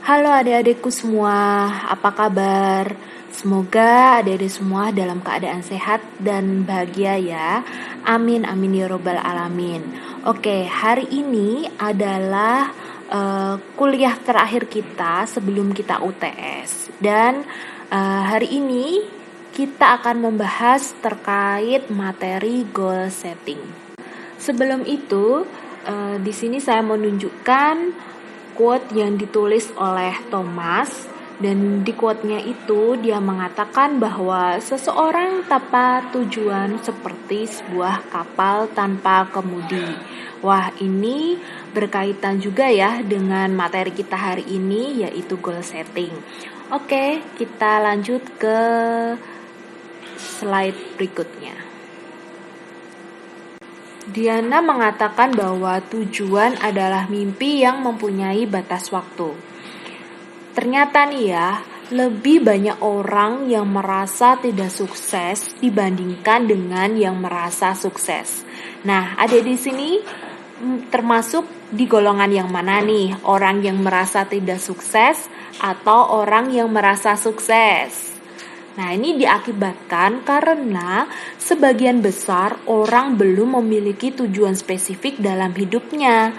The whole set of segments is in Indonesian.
Halo adik-adikku semua, apa kabar? Semoga adik-adik semua dalam keadaan sehat dan bahagia ya. Amin, amin ya robbal alamin. Oke, hari ini adalah kuliah terakhir kita sebelum kita UTS. Dan hari ini kita akan membahas terkait materi goal setting. Sebelum itu, di sini saya menunjukkan quote yang ditulis oleh Thomas, dan di quote-nya itu dia mengatakan bahwa seseorang tanpa tujuan seperti sebuah kapal tanpa kemudi. Wah, ini berkaitan juga ya dengan materi kita hari ini, yaitu goal setting. Oke, kita lanjut ke slide berikutnya. Diana mengatakan bahwa tujuan adalah mimpi yang mempunyai batas waktu. Ternyata nih ya, lebih banyak orang yang merasa tidak sukses dibandingkan dengan yang merasa sukses. Nah, ada di sini termasuk di golongan yang mana nih? Orang yang merasa tidak sukses atau orang yang merasa sukses? Nah, ini diakibatkan karena sebagian besar orang belum memiliki tujuan spesifik dalam hidupnya.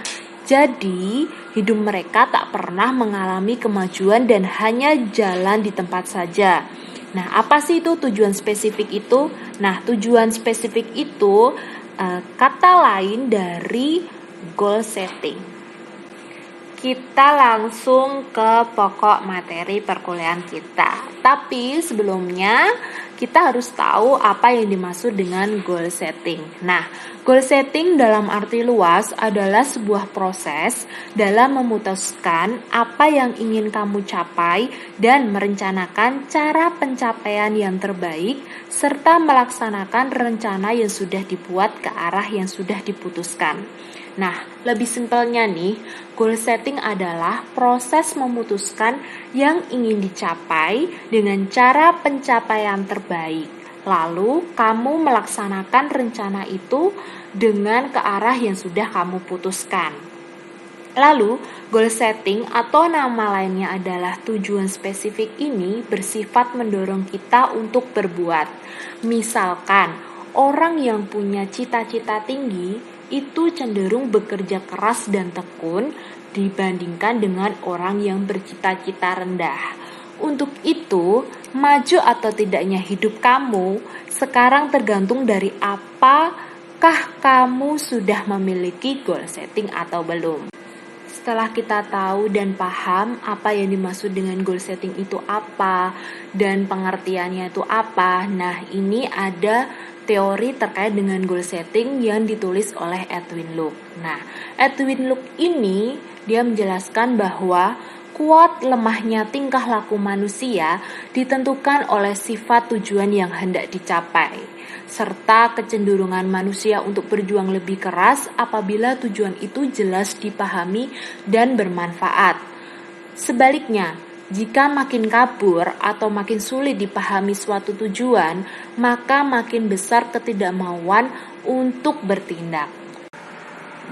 Jadi, hidup mereka tak pernah mengalami kemajuan dan hanya jalan di tempat saja. Nah, apa sih itu tujuan spesifik itu? Nah, tujuan spesifik itu kata lain dari goal setting. Kita langsung ke pokok materi perkuliahan kita. Tapi sebelumnya kita harus tahu apa yang dimaksud dengan goal setting. Nah, goal setting dalam arti luas adalah sebuah proses dalam memutuskan apa yang ingin kamu capai dan merencanakan cara pencapaian yang terbaik serta melaksanakan rencana yang sudah dibuat ke arah yang sudah diputuskan. Nah, lebih simpelnya nih, goal setting adalah proses memutuskan yang ingin dicapai dengan cara pencapaian terbaik. Lalu, kamu melaksanakan rencana itu dengan ke arah yang sudah kamu putuskan. Lalu, goal setting atau nama lainnya adalah tujuan spesifik ini bersifat mendorong kita untuk berbuat. Misalkan, orang yang punya cita-cita tinggi itu cenderung bekerja keras dan tekun dibandingkan dengan orang yang bercita-cita rendah. Untuk itu, maju atau tidaknya hidup kamu sekarang tergantung dari apakah kamu sudah memiliki goal setting atau belum. Setelah kita tahu dan paham apa yang dimaksud dengan goal setting itu apa dan pengertiannya itu apa, nah ini ada teori terkait dengan goal setting yang ditulis oleh Edwin Luke. Nah, Edwin Luke ini dia menjelaskan bahwa kuat lemahnya tingkah laku manusia ditentukan oleh sifat tujuan yang hendak dicapai, serta kecenderungan manusia untuk berjuang lebih keras apabila tujuan itu jelas dipahami dan bermanfaat. Sebaliknya, jika makin kabur atau makin sulit dipahami suatu tujuan, maka makin besar ketidakmauan untuk bertindak.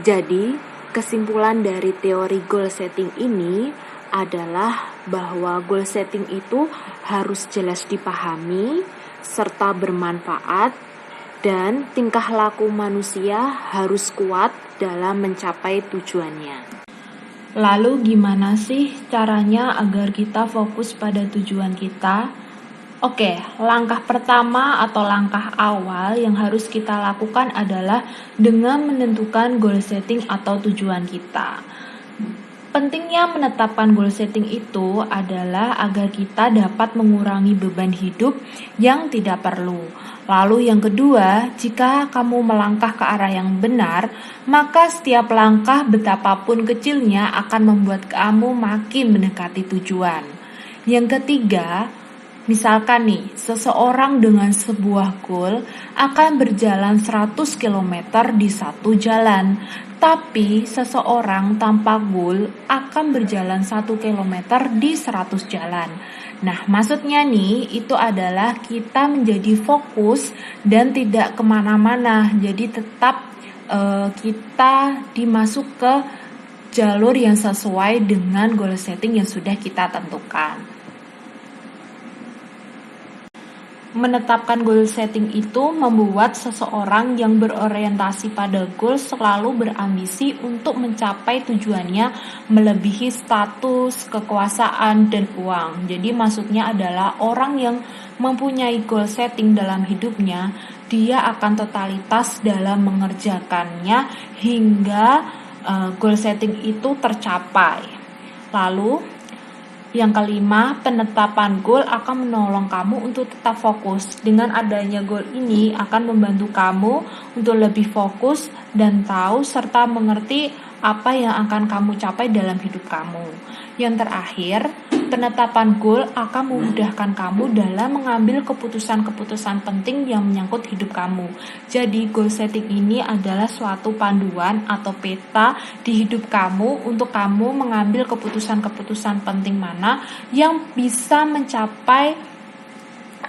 Jadi, kesimpulan dari teori goal setting ini adalah bahwa goal setting itu harus jelas dipahami serta bermanfaat, dan tingkah laku manusia harus kuat dalam mencapai tujuannya. Lalu gimana sih caranya agar kita fokus pada tujuan kita? Oke, langkah pertama atau langkah awal yang harus kita lakukan adalah dengan menentukan goal setting atau tujuan kita. Pentingnya menetapkan goal setting itu adalah agar kita dapat mengurangi beban hidup yang tidak perlu. Lalu yang kedua, jika kamu melangkah ke arah yang benar, maka setiap langkah betapapun kecilnya akan membuat kamu makin mendekati tujuan. Yang ketiga, misalkan nih, seseorang dengan sebuah goal akan berjalan 100 km di satu jalan, tapi seseorang tanpa goal akan berjalan 1 km di 100 jalan. Nah, maksudnya nih, itu adalah kita menjadi fokus dan tidak kemana-mana. Jadi tetap kita dimasuk ke jalur yang sesuai dengan goal setting yang sudah kita tentukan. Menetapkan goal setting itu membuat seseorang yang berorientasi pada goal selalu berambisi untuk mencapai tujuannya melebihi status, kekuasaan, dan uang. Jadi maksudnya adalah orang yang mempunyai goal setting dalam hidupnya, dia akan totalitas dalam mengerjakannya hingga goal setting itu tercapai. Lalu yang kelima, penetapan goal akan menolong kamu untuk tetap fokus. Dengan adanya goal ini akan membantu kamu untuk lebih fokus dan tahu serta mengerti apa yang akan kamu capai dalam hidup kamu. Yang terakhir, penetapan goal akan memudahkan kamu dalam mengambil keputusan-keputusan penting yang menyangkut hidup kamu. Jadi goal setting ini adalah suatu panduan atau peta di hidup kamu untuk kamu mengambil keputusan-keputusan penting mana yang bisa mencapai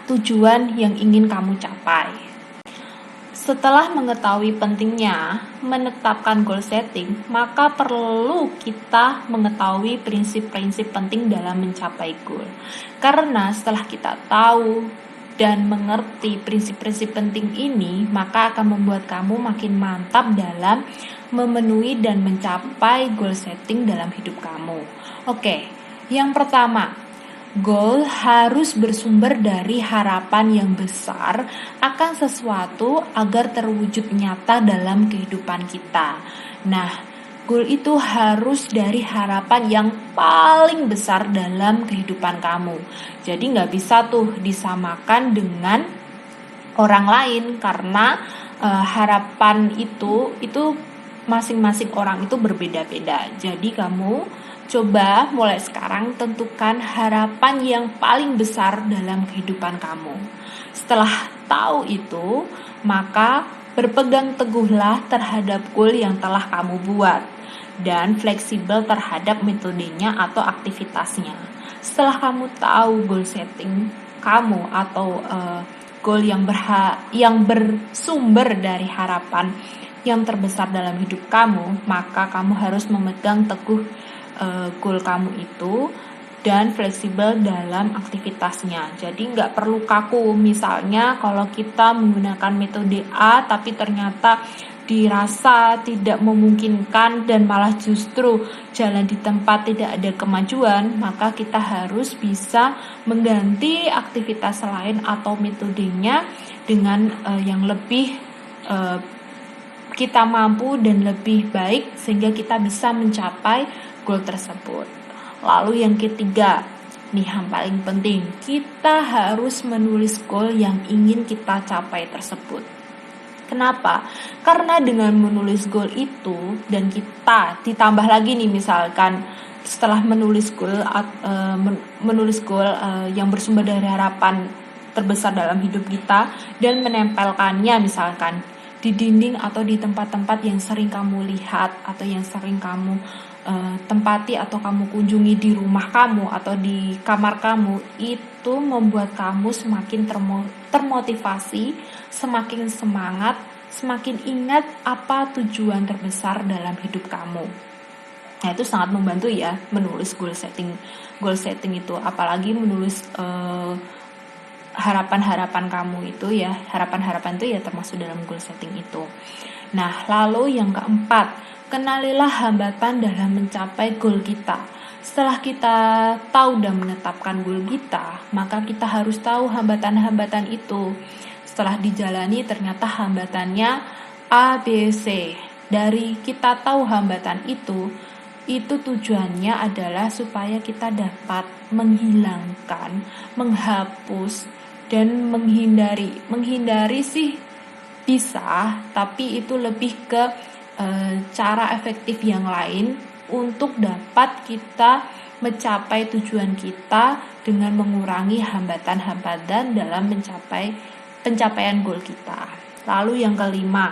tujuan yang ingin kamu capai. Setelah mengetahui pentingnya menetapkan goal setting, maka perlu kita mengetahui prinsip-prinsip penting dalam mencapai goal. Karena setelah kita tahu dan mengerti prinsip-prinsip penting ini, maka akan membuat kamu makin mantap dalam memenuhi dan mencapai goal setting dalam hidup kamu. Oke, yang pertama, goal harus bersumber dari harapan yang besar akan sesuatu agar terwujud nyata dalam kehidupan kita. Nah, goal itu harus dari harapan yang paling besar dalam kehidupan kamu. Jadi nggak bisa tuh disamakan dengan orang lain karena harapan itu masing-masing orang itu berbeda-beda. Jadi kamu coba mulai sekarang tentukan harapan yang paling besar dalam kehidupan kamu. Setelah tahu itu, maka berpegang teguhlah terhadap goal yang telah kamu buat dan fleksibel terhadap metodenya atau aktivitasnya. Setelah kamu tahu goal setting kamu atau goal yang bersumber dari harapan yang terbesar dalam hidup kamu, maka kamu harus memegang teguh goal kamu itu dan fleksibel dalam aktivitasnya. Jadi nggak perlu kaku. Misalnya kalau kita menggunakan metode A tapi ternyata dirasa tidak memungkinkan dan malah justru jalan di tempat tidak ada kemajuan, maka kita harus bisa mengganti aktivitas lain atau metodenya dengan yang lebih kita mampu dan lebih baik sehingga kita bisa mencapai goal tersebut. Lalu yang ketiga, nih yang paling penting, kita harus menulis goal yang ingin kita capai tersebut. Kenapa? Karena dengan menulis goal itu dan kita ditambah lagi nih misalkan setelah menulis goal yang bersumber dari harapan terbesar dalam hidup kita dan menempelkannya misalkan di dinding atau di tempat-tempat yang sering kamu lihat atau yang sering kamu tempati atau kamu kunjungi di rumah kamu atau di kamar kamu, itu membuat kamu semakin termotivasi, semakin semangat, semakin ingat apa tujuan terbesar dalam hidup kamu. Nah, itu sangat membantu ya menulis goal setting itu, apalagi menulis harapan-harapan kamu itu ya, harapan-harapan itu ya termasuk dalam goal setting itu. Nah, lalu yang keempat, kenalilah hambatan dalam mencapai goal kita. Setelah kita tahu dan menetapkan goal kita, maka kita harus tahu hambatan-hambatan itu. Setelah dijalani ternyata hambatannya A, B, C. Dari kita tahu hambatan itu tujuannya adalah supaya kita dapat menghilangkan, menghapus, dan menghindari sih bisa, tapi itu lebih ke cara efektif yang lain untuk dapat kita mencapai tujuan kita dengan mengurangi hambatan-hambatan dalam mencapai pencapaian goal kita. Lalu yang kelima,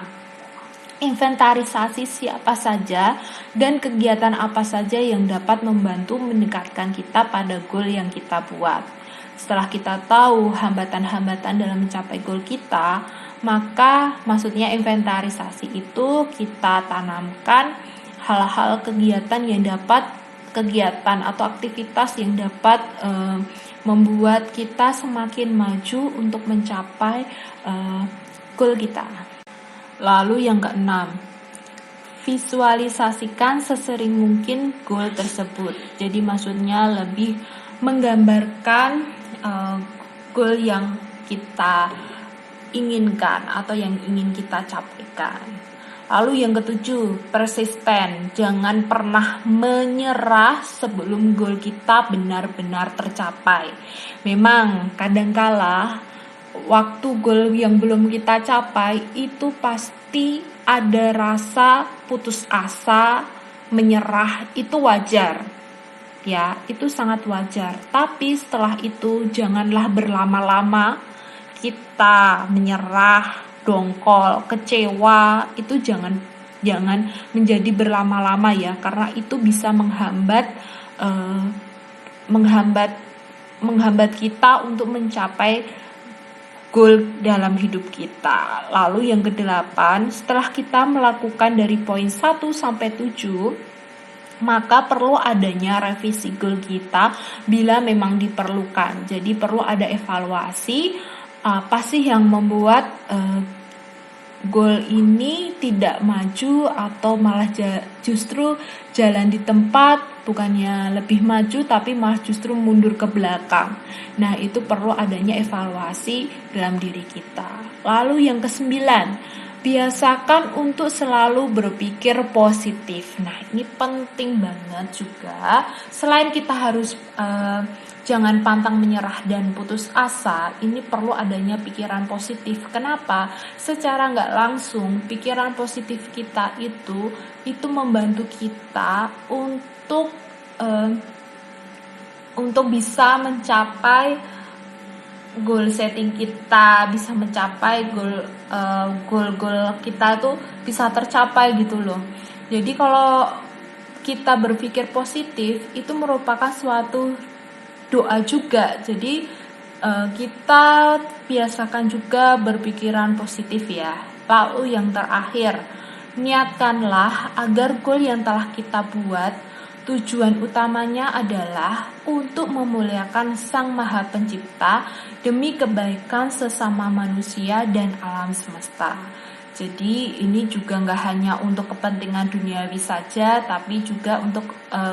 inventarisasi siapa saja dan kegiatan apa saja yang dapat membantu mendekatkan kita pada goal yang kita buat. Setelah kita tahu hambatan-hambatan dalam mencapai goal kita, maka maksudnya inventarisasi itu kita tanamkan hal-hal kegiatan atau aktivitas yang dapat membuat kita semakin maju untuk mencapai goal kita. Lalu yang keenam, visualisasikan sesering mungkin goal tersebut. Jadi maksudnya lebih menggambarkan goal yang kita inginkan atau yang ingin kita capaikan. Lalu yang ketujuh, persisten. Jangan pernah menyerah sebelum goal kita benar-benar tercapai. Memang kadangkala waktu goal yang belum kita capai itu pasti ada rasa putus asa, menyerah, itu wajar. Ya, itu sangat wajar. Tapi setelah itu janganlah berlama-lama kita menyerah, dongkol, kecewa, itu jangan menjadi berlama-lama ya, karena itu bisa menghambat kita untuk mencapai goal dalam hidup kita. Lalu yang kedelapan, setelah kita melakukan dari poin 1 sampai 7, maka perlu adanya revisi goal kita bila memang diperlukan. Jadi perlu ada evaluasi, apa sih yang membuat goal ini tidak maju atau malah justru jalan di tempat, bukannya lebih maju tapi malah justru mundur ke belakang. Nah, itu perlu adanya evaluasi dalam diri kita. Lalu yang kesembilan, biasakan untuk selalu berpikir positif. Nah, ini penting banget juga. Selain kita harus jangan pantang menyerah dan putus asa, ini perlu adanya pikiran positif. Kenapa? Secara nggak langsung, pikiran positif kita itu membantu kita untuk bisa mencapai goal setting kita, bisa mencapai goal kita tuh bisa tercapai gitu loh. Jadi kalau kita berpikir positif itu merupakan suatu doa juga. Jadi kita biasakan juga berpikiran positif ya. Lalu yang terakhir, niatkanlah agar goal yang telah kita buat tujuan utamanya adalah untuk memuliakan Sang Maha Pencipta demi kebaikan sesama manusia dan alam semesta. Jadi ini juga nggak hanya untuk kepentingan duniawi saja, tapi juga untuk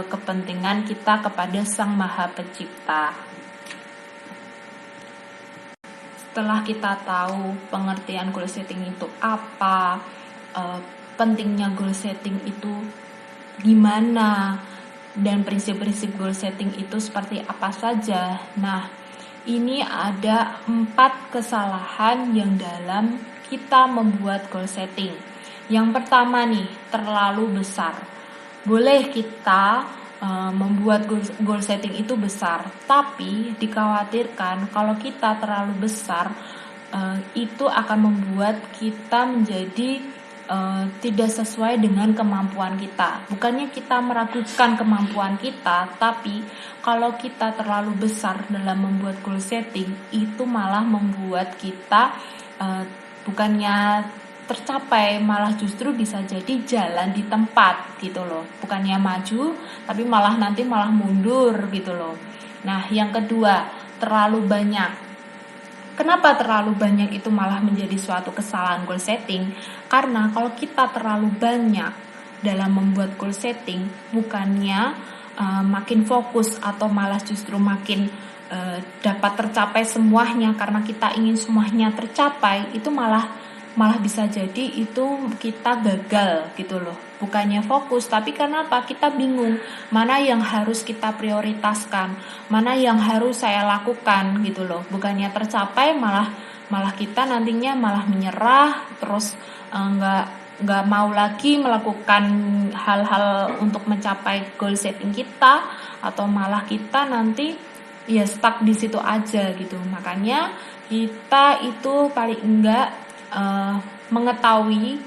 kepentingan kita kepada Sang Maha Pencipta. Setelah kita tahu pengertian goal setting itu apa, pentingnya goal setting itu gimana, dan prinsip-prinsip goal setting itu seperti apa saja. Nah, ini ada 4 kesalahan yang dalam kita membuat goal setting. Yang pertama nih, terlalu besar. Boleh kita membuat goal setting itu besar, tapi dikhawatirkan kalau kita terlalu besar, itu akan membuat kita menjadi tidak sesuai dengan kemampuan kita. Bukannya kita meragukan kemampuan kita, tapi kalau kita terlalu besar dalam membuat goal setting, itu malah membuat kita bukannya tercapai, malah justru bisa jadi jalan di tempat gitu loh. Bukannya maju, tapi malah mundur gitu loh. Nah, yang kedua, terlalu banyak. Kenapa terlalu banyak itu malah menjadi suatu kesalahan goal setting? Karena kalau kita terlalu banyak dalam membuat goal setting, bukannya makin fokus atau malah justru makin dapat tercapai semuanya karena kita ingin semuanya tercapai, itu malah bisa jadi itu kita gagal gitu loh. Bukannya fokus, tapi karena apa? Kita bingung mana yang harus kita prioritaskan, mana yang harus saya lakukan gitu loh. Bukannya tercapai, malah kita nantinya malah menyerah, terus nggak mau lagi melakukan hal-hal untuk mencapai goal setting kita, atau malah kita nanti ya stuck di situ aja gitu. Makanya kita itu paling enggak mengetahui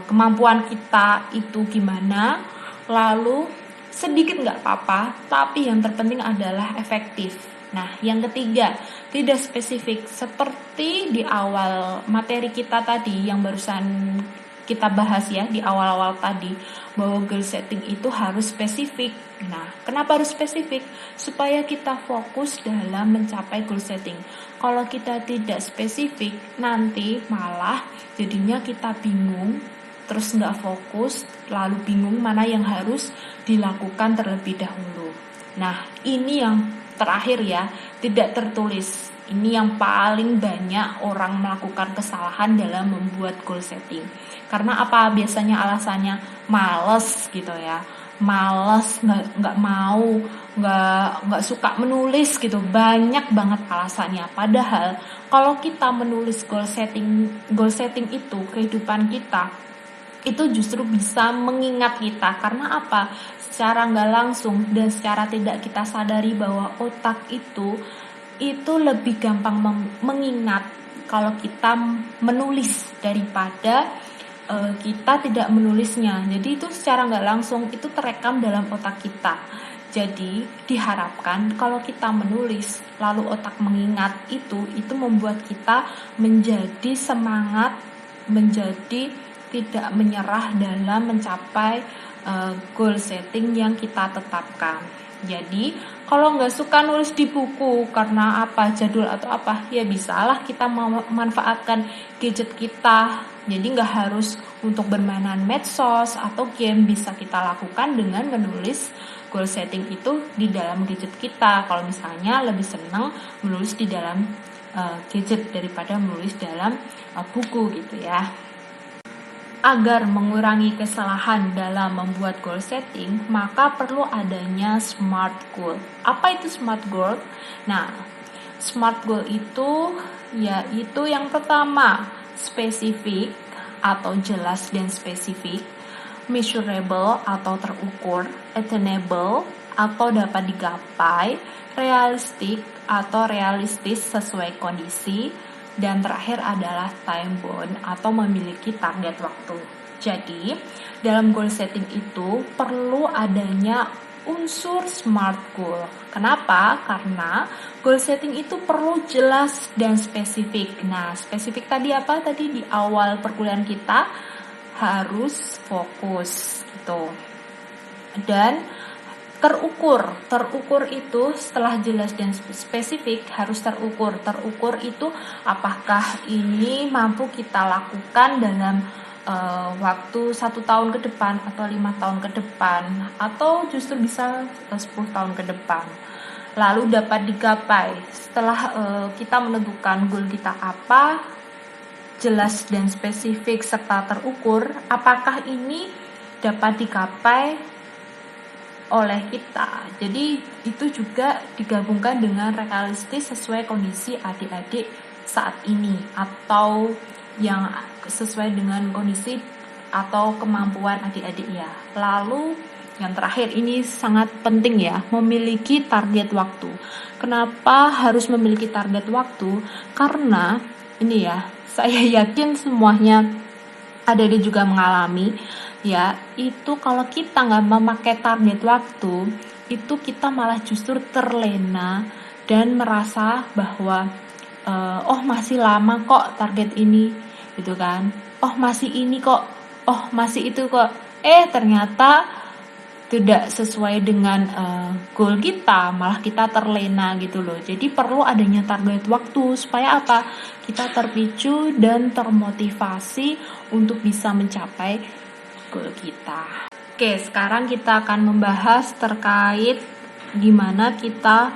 kemampuan kita itu gimana, lalu sedikit nggak apa-apa, tapi yang terpenting adalah efektif. Nah, yang ketiga, tidak spesifik. Seperti di awal materi kita tadi yang barusan kita bahas ya di awal-awal tadi, bahwa goal setting itu harus spesifik. Nah, kenapa harus spesifik? Supaya kita fokus dalam mencapai goal setting. Kalau kita tidak spesifik, nanti malah jadinya kita bingung, terus nggak fokus, lalu bingung mana yang harus dilakukan terlebih dahulu. Nah, ini yang terakhir ya, tidak tertulis. Ini yang paling banyak orang melakukan kesalahan dalam membuat goal setting. Karena apa? Biasanya alasannya males gitu ya, males, nggak mau, nggak suka menulis gitu. Banyak banget alasannya. Padahal kalau kita menulis goal setting itu kehidupan kita, itu justru bisa mengingat kita. Karena apa? Secara nggak langsung dan secara tidak kita sadari bahwa otak itu lebih gampang mengingat kalau kita menulis daripada kita tidak menulisnya. Jadi itu secara nggak langsung itu terekam dalam otak kita. Jadi diharapkan kalau kita menulis lalu otak mengingat itu membuat kita menjadi semangat, menjadi tidak menyerah dalam mencapai goal setting yang kita tetapkan. Jadi kalau nggak suka nulis di buku karena apa, jadul atau apa, ya bisalah kita memanfaatkan gadget kita. Jadi nggak harus untuk bermainan medsos atau game, bisa kita lakukan dengan menulis goal setting itu di dalam gadget kita. Kalau misalnya lebih senang menulis di dalam gadget daripada menulis dalam buku gitu ya. Agar mengurangi kesalahan dalam membuat goal setting, maka perlu adanya SMART goal. Apa itu SMART goal? Nah, SMART goal itu yaitu yang pertama, spesifik atau jelas dan spesifik, measurable atau terukur, attainable atau dapat digapai, realistic atau realistis sesuai kondisi, dan terakhir adalah time bound atau memiliki target waktu. Jadi, dalam goal setting itu perlu adanya unsur SMART goal. Kenapa? Karena goal setting itu perlu jelas dan spesifik. Nah, spesifik tadi apa? Tadi di awal perkuliahan kita harus fokus gitu. Dan terukur itu setelah jelas dan spesifik harus terukur. Terukur itu apakah ini mampu kita lakukan dalam waktu 1 tahun ke depan atau 5 tahun ke depan atau justru bisa 10 tahun ke depan. Lalu dapat digapai setelah kita menentukan goal kita apa, jelas dan spesifik serta terukur, apakah ini dapat digapai oleh kita. Jadi itu juga digabungkan dengan realistis sesuai kondisi adik-adik saat ini atau yang sesuai dengan kondisi atau kemampuan adik-adik ya. Lalu yang terakhir ini sangat penting ya, memiliki target waktu. Kenapa harus memiliki target waktu? Karena ini ya, saya yakin semuanya adik-adik juga mengalami ya, itu kalau kita nggak memakai target waktu, itu kita malah justru terlena dan merasa bahwa oh masih lama kok target ini gitu kan, oh masih ini kok, oh masih itu kok, ternyata tidak sesuai dengan goal kita, malah kita terlena gitu loh. Jadi perlu adanya target waktu supaya apa? Kita terpicu dan termotivasi untuk bisa mencapai goal kita. Oke, sekarang kita akan membahas terkait gimana kita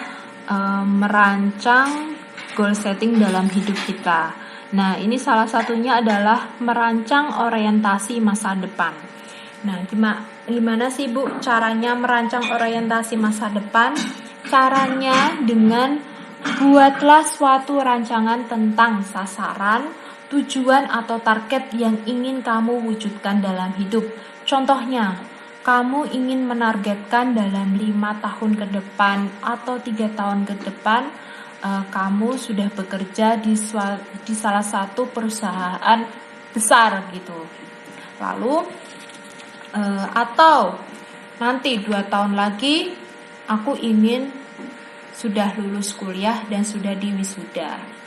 merancang goal setting dalam hidup kita. Nah, ini salah satunya adalah merancang orientasi masa depan. Nah, gimana sih Bu caranya merancang orientasi masa depan? Caranya dengan buatlah suatu rancangan tentang sasaran, tujuan atau target yang ingin kamu wujudkan dalam hidup. Contohnya, kamu ingin menargetkan dalam 5 tahun ke depan atau 3 tahun ke depan, kamu sudah bekerja di salah satu perusahaan besar gitu. Lalu, atau nanti 2 tahun lagi, aku ingin sudah lulus kuliah dan sudah diwisuda.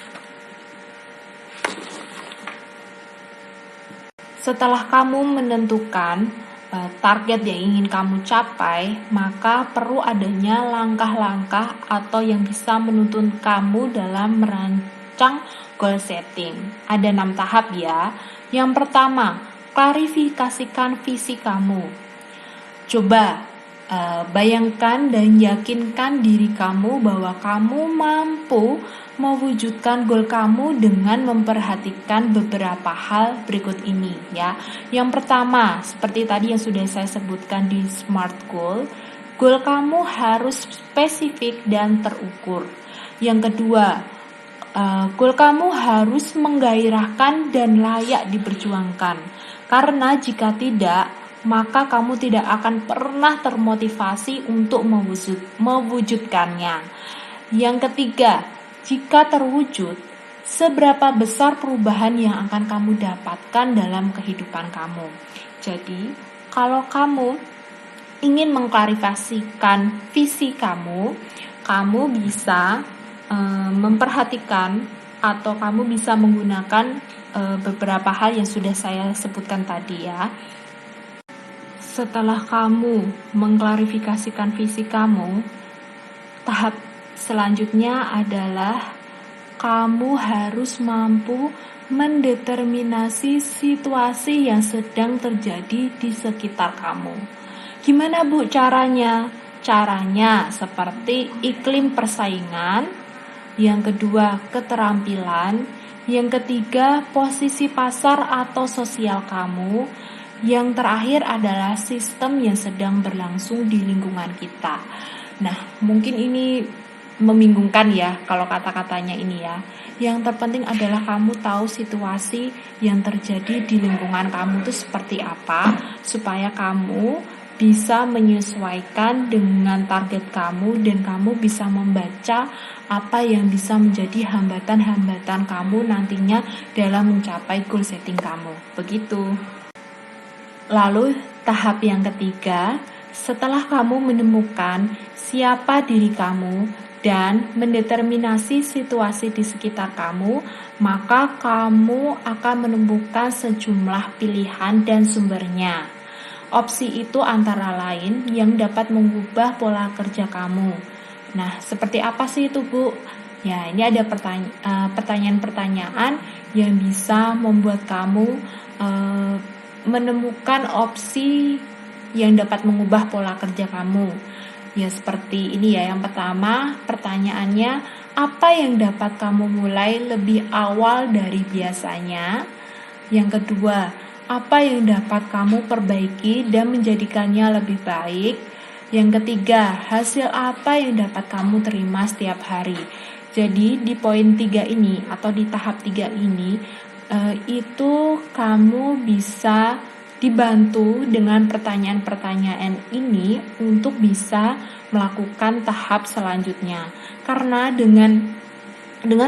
Setelah kamu menentukan target yang ingin kamu capai, maka perlu adanya langkah-langkah atau yang bisa menuntun kamu dalam merancang goal setting. Ada 6 tahap ya. Yang pertama, klarifikasikan visi kamu. Coba bayangkan dan yakinkan diri kamu bahwa kamu mampu mewujudkan goal kamu dengan memperhatikan beberapa hal berikut ini ya. Yang pertama, seperti tadi yang sudah saya sebutkan di SMART goal kamu harus spesifik dan terukur. Yang kedua, goal kamu harus menggairahkan dan layak diperjuangkan. Karena jika tidak, maka kamu tidak akan pernah termotivasi untuk mewujudkannya. Yang ketiga, jika terwujud, seberapa besar perubahan yang akan kamu dapatkan dalam kehidupan kamu. Jadi, kalau kamu ingin mengklarifikasikan visi kamu bisa memperhatikan atau kamu bisa menggunakan beberapa hal yang sudah saya sebutkan tadi ya. Setelah kamu mengklarifikasikan visi kamu, tahap selanjutnya adalah kamu harus mampu mendeterminasi situasi yang sedang terjadi di sekitar kamu. Gimana Bu caranya? Caranya seperti iklim persaingan, yang kedua keterampilan, yang ketiga posisi pasar atau sosial kamu, yang terakhir adalah sistem yang sedang berlangsung di lingkungan kita. Nah, mungkin ini membingungkan ya kalau kata-katanya ini ya. Yang terpenting adalah kamu tahu situasi yang terjadi di lingkungan kamu itu seperti apa, supaya kamu bisa menyesuaikan dengan target kamu dan kamu bisa membaca apa yang bisa menjadi hambatan-hambatan kamu nantinya dalam mencapai goal setting kamu. Begitu. Lalu tahap yang ketiga, setelah kamu menemukan siapa diri kamu dan mendeterminasi situasi di sekitar kamu, maka kamu akan menemukan sejumlah pilihan dan sumbernya. Opsi itu antara lain yang dapat mengubah pola kerja kamu. Nah, seperti apa sih itu, Bu? Ya, ini ada pertanyaan-pertanyaan yang bisa membuat kamu menemukan opsi yang dapat mengubah pola kerja kamu. Ya seperti ini ya. Yang pertama, pertanyaannya, apa yang dapat kamu mulai lebih awal dari biasanya? Yang kedua, apa yang dapat kamu perbaiki dan menjadikannya lebih baik? Yang ketiga, hasil apa yang dapat kamu terima setiap hari? Jadi di poin 3 ini atau di tahap 3 ini itu kamu bisa dibantu dengan pertanyaan-pertanyaan ini untuk bisa melakukan tahap selanjutnya. Karena dengan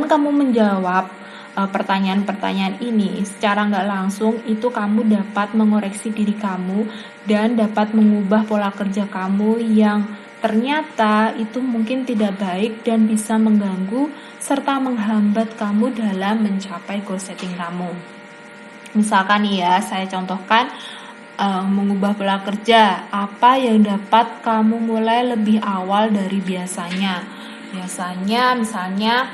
kamu menjawab pertanyaan-pertanyaan ini secara nggak langsung, itu kamu dapat mengoreksi diri kamu dan dapat mengubah pola kerja kamu yang ternyata itu mungkin tidak baik dan bisa mengganggu serta menghambat kamu dalam mencapai goal setting kamu. Misalkan nih ya, saya contohkan mengubah pola kerja. Apa yang dapat kamu mulai lebih awal dari biasanya? Biasanya misalnya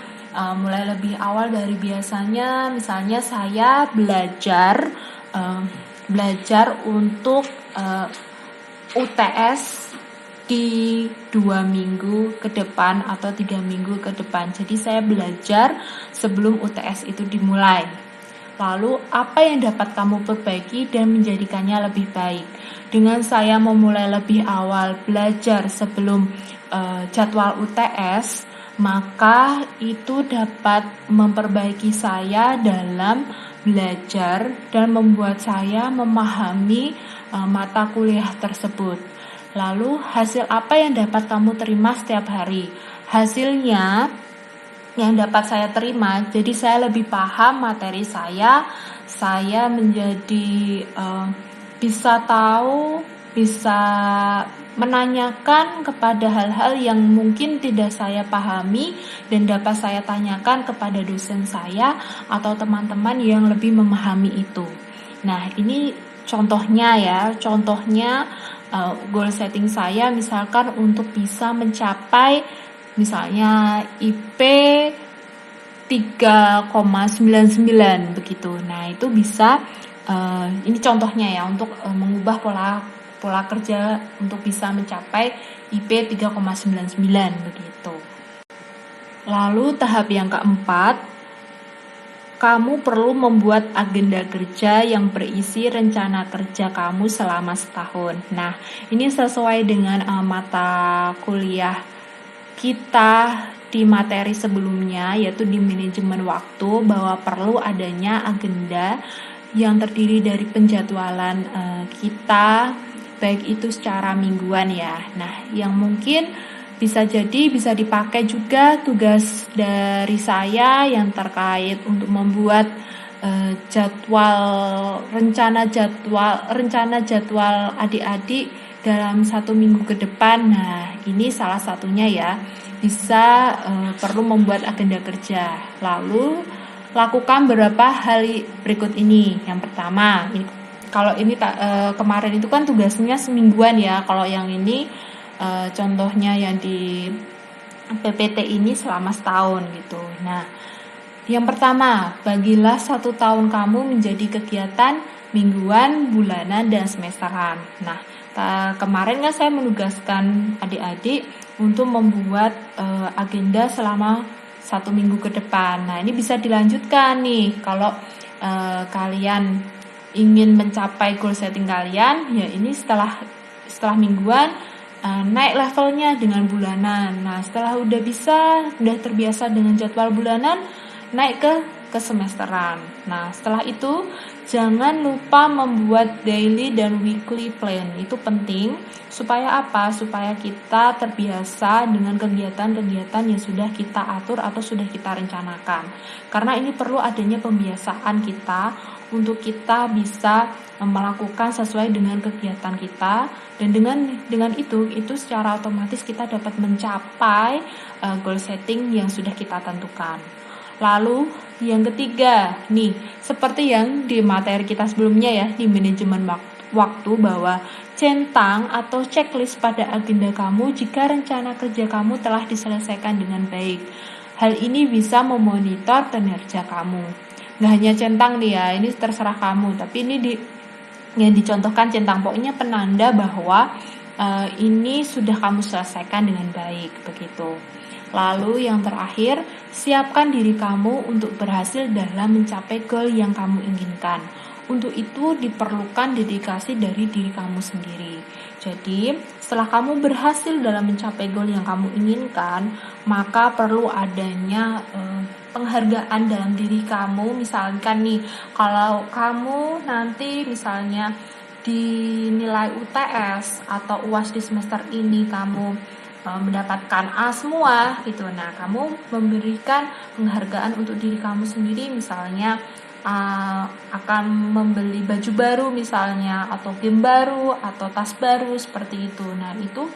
mulai lebih awal dari biasanya, misalnya saya belajar untuk UTS di 2 minggu ke depan atau 3 minggu ke depan. Jadi saya belajar sebelum UTS itu dimulai. Lalu apa yang dapat kamu perbaiki dan menjadikannya lebih baik? Dengan saya memulai lebih awal belajar sebelum jadwal UTS, maka itu dapat memperbaiki saya dalam belajar dan membuat saya memahami mata kuliah tersebut. Lalu hasil apa yang dapat kamu terima setiap hari? Hasilnya yang dapat saya terima, jadi saya lebih paham materi saya menjadi bisa tahu, bisa menanyakan kepada hal-hal yang mungkin tidak saya pahami dan dapat saya tanyakan kepada dosen saya atau teman-teman yang lebih memahami itu. Nah, ini contohnya ya, goal setting saya misalkan untuk bisa mencapai misalnya IP 3,99 begitu. Nah, itu bisa ini contohnya ya untuk mengubah pola kerja untuk bisa mencapai IP 3,99 begitu. Lalu tahap yang keempat, kamu perlu membuat agenda kerja yang berisi rencana kerja kamu selama setahun. Nah, ini sesuai dengan mata kuliah kita di materi sebelumnya, yaitu di manajemen waktu, bahwa perlu adanya agenda yang terdiri dari penjadwalan kita, baik itu secara mingguan ya. Nah, yang mungkin bisa dipakai juga tugas dari saya yang terkait untuk membuat rencana jadwal adik-adik dalam 1 minggu ke depan. Nah, ini salah satunya ya, bisa perlu membuat agenda kerja. Lalu lakukan beberapa hal berikut ini. Yang pertama, kemarin itu kan tugasnya semingguan ya. Kalau yang ini contohnya yang di PPT ini selama setahun gitu. Nah, yang pertama, bagilah 1 tahun kamu menjadi kegiatan mingguan, bulanan, dan semesteran. Nah, kemarin kan saya menugaskan adik-adik untuk membuat agenda selama 1 minggu ke depan. Nah, ini bisa dilanjutkan nih kalau kalian ingin mencapai goal setting kalian, ya ini setelah mingguan naik levelnya dengan bulanan. Nah, setelah udah terbiasa dengan jadwal bulanan, naik ke semesteran. Nah, setelah itu jangan lupa membuat daily dan weekly plan. Itu penting supaya apa? Supaya kita terbiasa dengan kegiatan-kegiatan yang sudah kita atur atau sudah kita rencanakan. Karena ini perlu adanya pembiasaan kita untuk kita bisa melakukan sesuai dengan kegiatan kita, dan dengan itu secara otomatis kita dapat mencapai goal setting yang sudah kita tentukan. Lalu yang ketiga nih, seperti yang di materi kita sebelumnya ya, di manajemen waktu, bahwa centang atau checklist pada agenda kamu jika rencana kerja kamu telah diselesaikan dengan baik. Hal ini bisa memonitor kinerja kamu. Nggak hanya centang nih ya, ini terserah kamu, tapi ini yang dicontohkan centang, pokoknya penanda bahwa ini sudah kamu selesaikan dengan baik begitu. Lalu yang terakhir, siapkan diri kamu untuk berhasil dalam mencapai goal yang kamu inginkan. Untuk itu diperlukan dedikasi dari diri kamu sendiri. Jadi setelah kamu berhasil dalam mencapai goal yang kamu inginkan, maka perlu adanya penghargaan dalam diri kamu. Misalkan nih, kalau kamu nanti misalnya di nilai UTS atau UAS di semester ini kamu mendapatkan A semua gitu. Nah, kamu memberikan penghargaan untuk diri kamu sendiri, misalnya akan membeli baju baru misalnya, atau game baru, atau tas baru seperti itu. Nah, itu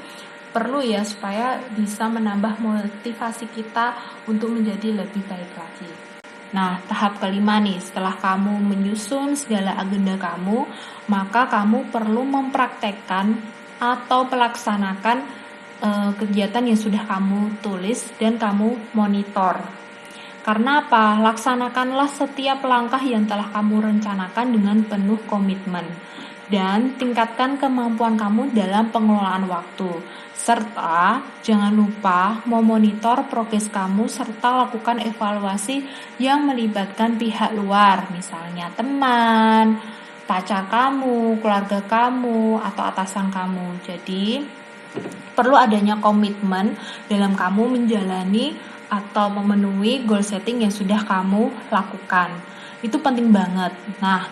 perlu ya supaya bisa menambah motivasi kita untuk menjadi lebih baik lagi. Nah, tahap kelima nih, setelah kamu menyusun segala agenda kamu, maka kamu perlu mempraktekkan atau melaksanakan kegiatan yang sudah kamu tulis dan kamu monitor. Karena apa? Laksanakanlah setiap langkah yang telah kamu rencanakan dengan penuh komitmen, dan tingkatkan kemampuan kamu dalam pengelolaan waktu. Serta jangan lupa memonitor progres kamu serta lakukan evaluasi yang melibatkan pihak luar, misalnya teman, pacar kamu, keluarga kamu, atau atasan kamu. Jadi perlu adanya komitmen dalam kamu menjalani atau memenuhi goal setting yang sudah kamu lakukan. Itu penting banget. Nah,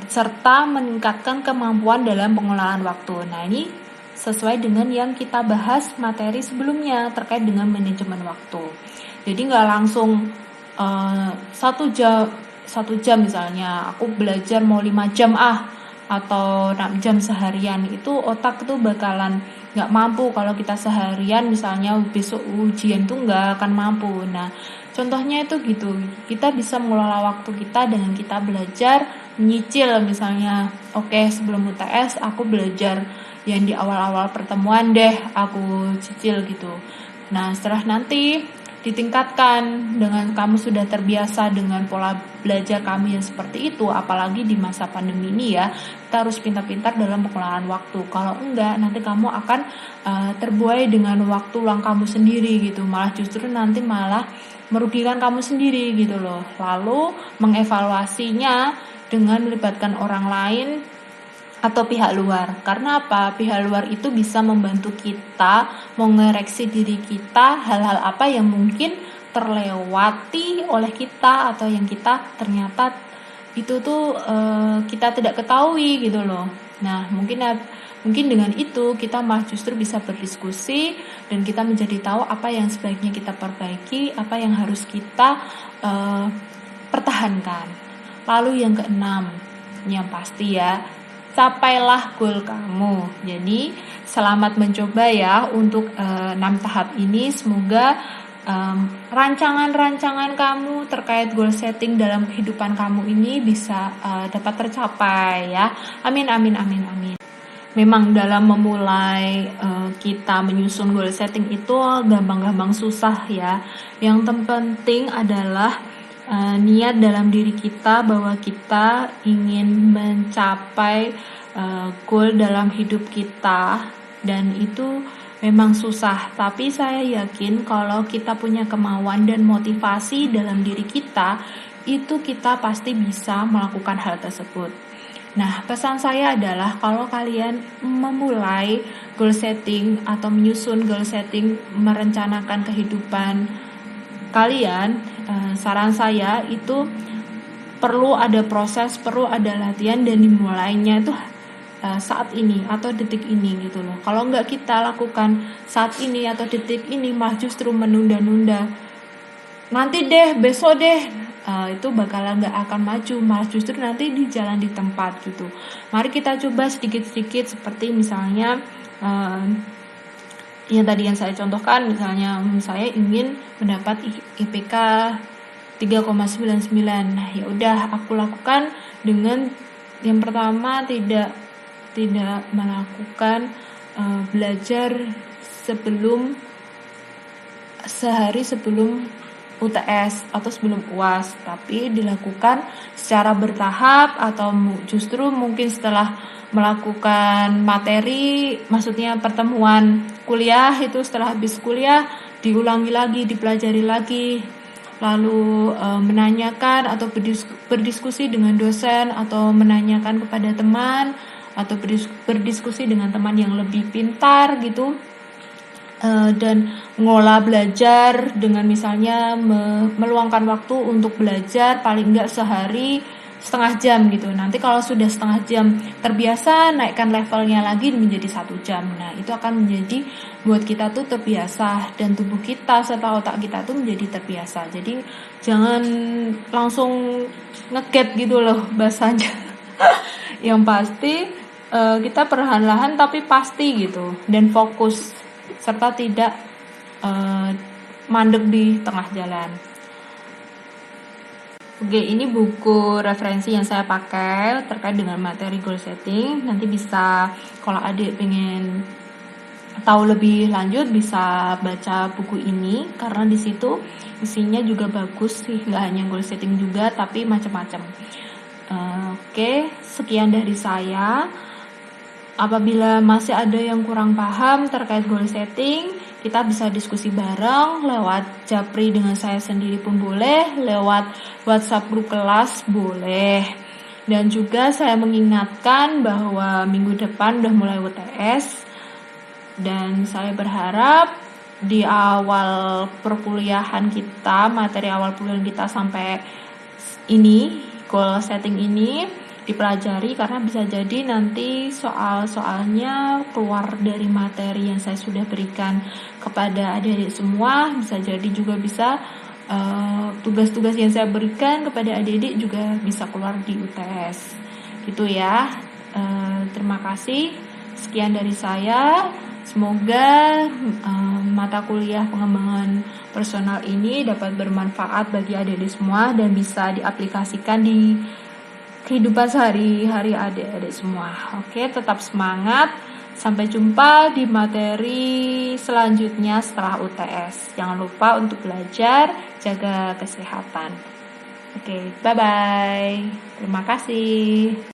serta meningkatkan kemampuan dalam pengelolaan waktu. Nah, ini sesuai dengan yang kita bahas materi sebelumnya terkait dengan manajemen waktu. Jadi nggak langsung 1 jam misalnya, aku belajar mau 5 jam atau 6 jam seharian, itu otak tuh bakalan nggak mampu. Kalau kita seharian misalnya besok ujian tuh nggak akan mampu. Nah, contohnya itu gitu, kita bisa mengelola waktu kita dengan kita belajar nyicil misalnya, oke, sebelum UTS aku belajar yang di awal-awal pertemuan deh, aku cicil gitu. Nah, setelah nanti ditingkatkan dengan kamu sudah terbiasa dengan pola belajar kami yang seperti itu, apalagi di masa pandemi ini ya, kita harus pintar-pintar dalam pengelolaan waktu. Kalau enggak, nanti kamu akan terbuai dengan waktu luang kamu sendiri gitu, malah justru nanti malah merugikan kamu sendiri gitu loh. Lalu mengevaluasinya dengan melibatkan orang lain atau pihak luar. Karena apa? Pihak luar itu bisa membantu kita mengoreksi diri kita hal-hal apa yang mungkin terlewati oleh kita atau yang kita ternyata itu tuh kita tidak ketahui gitu loh. Nah, mungkin dengan itu kita malah justru bisa berdiskusi dan kita menjadi tahu apa yang sebaiknya kita perbaiki, apa yang harus kita pertahankan. Lalu yang keenam, yang pasti ya, capailah goal kamu. Jadi selamat mencoba ya untuk 6 tahap ini. Semoga rancangan-rancangan kamu terkait goal setting dalam kehidupan kamu ini bisa dapat tercapai ya. Amin, amin, amin, amin. Memang dalam memulai kita menyusun goal setting itu gampang-gampang susah ya. Yang terpenting adalah niat dalam diri kita bahwa kita ingin mencapai goal dalam hidup kita, dan itu memang susah, tapi saya yakin kalau kita punya kemauan dan motivasi dalam diri kita, itu kita pasti bisa melakukan hal tersebut. Nah, pesan saya adalah kalau kalian memulai goal setting atau menyusun goal setting, merencanakan kehidupan kalian, saran saya itu perlu ada proses, perlu ada latihan, dan dimulainya itu saat ini atau detik ini gitu loh. Kalau nggak kita lakukan saat ini atau detik ini, malah justru menunda-nunda, nanti deh, besok deh, itu bakalan nggak akan maju, malah justru nanti di jalan di tempat gitu. Mari kita coba sedikit-sedikit, seperti misalnya yang tadi yang saya contohkan, misalnya saya ingin mendapat IPK 3,99. Nah, ya udah aku lakukan dengan yang pertama tidak melakukan belajar sehari sebelum UTS atau sebelum UAS, tapi dilakukan secara bertahap, atau justru mungkin setelah melakukan materi, maksudnya pertemuan kuliah itu setelah habis kuliah diulangi lagi, dipelajari lagi, lalu menanyakan atau berdiskusi dengan dosen, atau menanyakan kepada teman, atau berdiskusi dengan teman yang lebih pintar gitu, dan mengolah belajar dengan misalnya meluangkan waktu untuk belajar paling enggak sehari setengah jam gitu. Nanti kalau sudah setengah jam terbiasa, naikkan levelnya lagi menjadi 1 jam. Nah, itu akan menjadi buat kita tuh terbiasa, dan tubuh kita serta otak kita tuh menjadi terbiasa. Jadi jangan langsung ngegap gitu loh bahasanya. Yang pasti kita perlahan-lahan tapi pasti gitu, dan fokus serta tidak mandek di tengah jalan. Oke, ini buku referensi yang saya pakai terkait dengan materi goal setting. Nanti bisa, kalau adik pengen tahu lebih lanjut, bisa baca buku ini, karena di situ isinya juga bagus sih, nggak hanya goal setting juga, tapi macam-macam. Oke, sekian dari saya. Apabila masih ada yang kurang paham terkait goal setting, kita bisa diskusi bareng lewat japri dengan saya sendiri pun boleh, lewat WhatsApp grup kelas boleh. Dan juga saya mengingatkan bahwa minggu depan udah mulai UTS, dan saya berharap di awal perkuliahan kita, materi awal perkuliahan kita sampai ini, goal setting ini dipelajari, karena bisa jadi nanti soal-soalnya keluar dari materi yang saya sudah berikan kepada adik-adik semua. Bisa jadi juga bisa tugas-tugas yang saya berikan kepada adik-adik juga bisa keluar di UTS gitu ya. Terima kasih, sekian dari saya. Semoga mata kuliah pengembangan personal ini dapat bermanfaat bagi adik-adik semua dan bisa diaplikasikan di kehidupan sehari-hari adik-adik semua. Oke, tetap semangat. Sampai jumpa di materi selanjutnya setelah UTS. Jangan lupa untuk belajar, jaga kesehatan. Oke, bye-bye. Terima kasih.